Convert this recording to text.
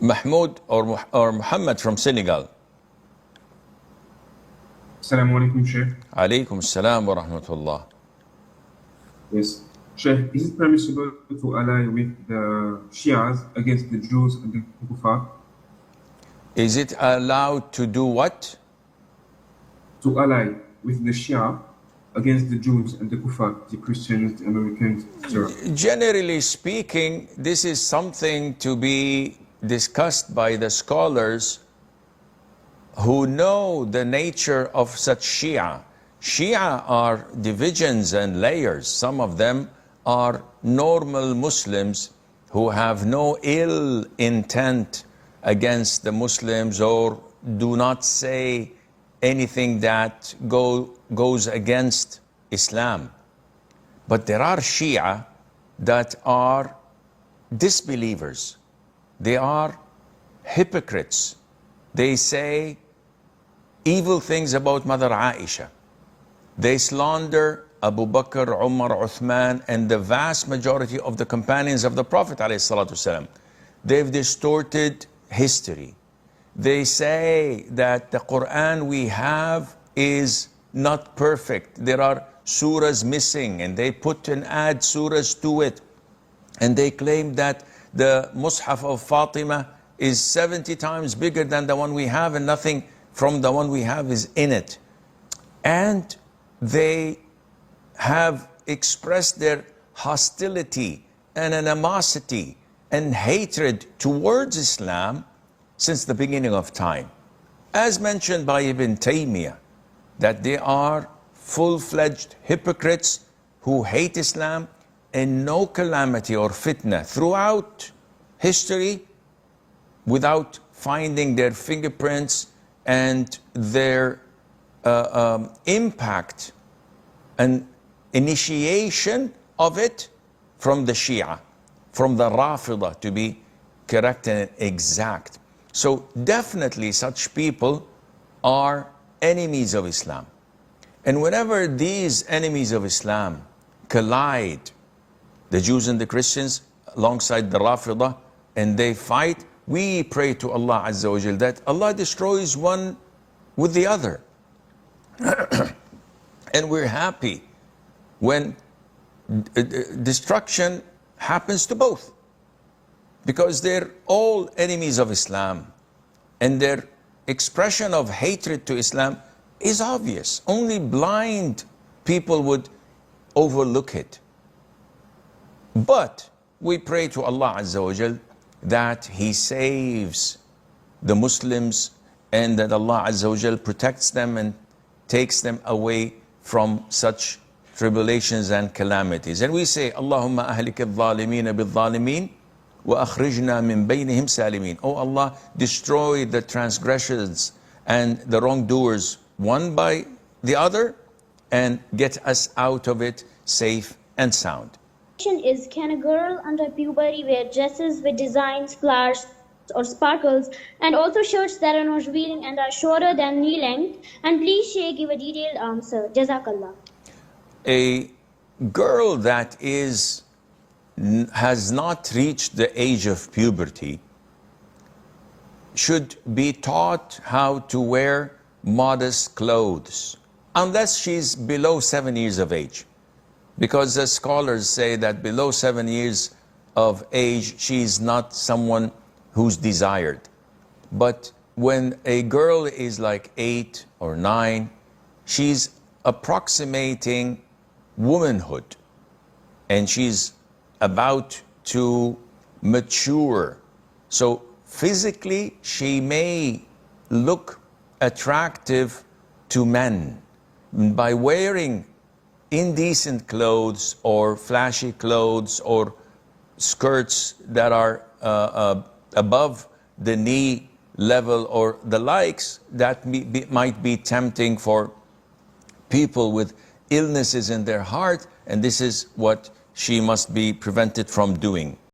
Mahmoud or Muhammad from Senegal. Assalamu alaikum, Sheikh. Alaykum assalam wa rahmatullah. Yes. Sheikh, is it permissible to ally with the Shias against the Jews and the Kuffar? Is it allowed to do what? To ally with the Shia against the Jews and the Kuffar, the Christians, the Americans, etc. Generally speaking, this is something to be discussed by the scholars who know the nature of such Shia. Shia are divisions and layers. Some of them are normal Muslims who have no ill intent against the Muslims or do not say anything that goes against Islam. But there are Shia that are disbelievers. They are hypocrites. They say evil things about Mother Aisha. They slander Abu Bakr, Umar, Uthman, and the vast majority of the companions of the Prophet ﷺ. They've distorted history. They say that the Quran we have is not perfect. There are surahs missing, and they put and add surahs to it. And they claim that the Mus'haf of Fatima is 70 times bigger than the one we have, and nothing from the one we have is in it. And they have expressed their hostility and animosity and hatred towards Islam since the beginning of time. As mentioned by Ibn Taymiyyah, that they are full-fledged hypocrites who hate Islam, and no calamity or fitna throughout history without finding their fingerprints and their impact and initiation of it from the Shia, from the Rafidah, to be correct and exact. So definitely such people are enemies of Islam. And whenever these enemies of Islam collide, the Jews and the Christians alongside the Rafidah, and they fight, we pray to Allah Azza wa Jal that Allah destroys one with the other. And we're happy when destruction happens to both, because they're all enemies of Islam, and their expression of hatred to Islam is obvious. Only blind people would overlook it. But we pray to Allah Azza wa Jal that He saves the Muslims, and that Allah Azza wa Jal protects them and takes them away from such tribulations and calamities. And we say, Allahumma ahlik al-zalimeen bil-zalimin wa akhrijna min baynihim salimin. Oh Allah, destroy the transgressors and the wrongdoers one by the other, and get us out of it safe and sound. Is, can a girl under puberty wear dresses with designs, flowers, or sparkles, and also shirts that are not revealing and are shorter than knee length? And please, Sheikh, give a detailed answer. Jazakallah. A girl that has not reached the age of puberty should be taught how to wear modest clothes, unless she's below 7 years of age. Because the scholars say that below 7 years of age, she's not someone who's desired. But when a girl is like 8 or 9, she's approximating womanhood, and she's about to mature. So physically, she may look attractive to men by wearing indecent clothes or flashy clothes or skirts that are above the knee level or the likes, that might be tempting for people with illnesses in their heart, and this is what she must be prevented from doing.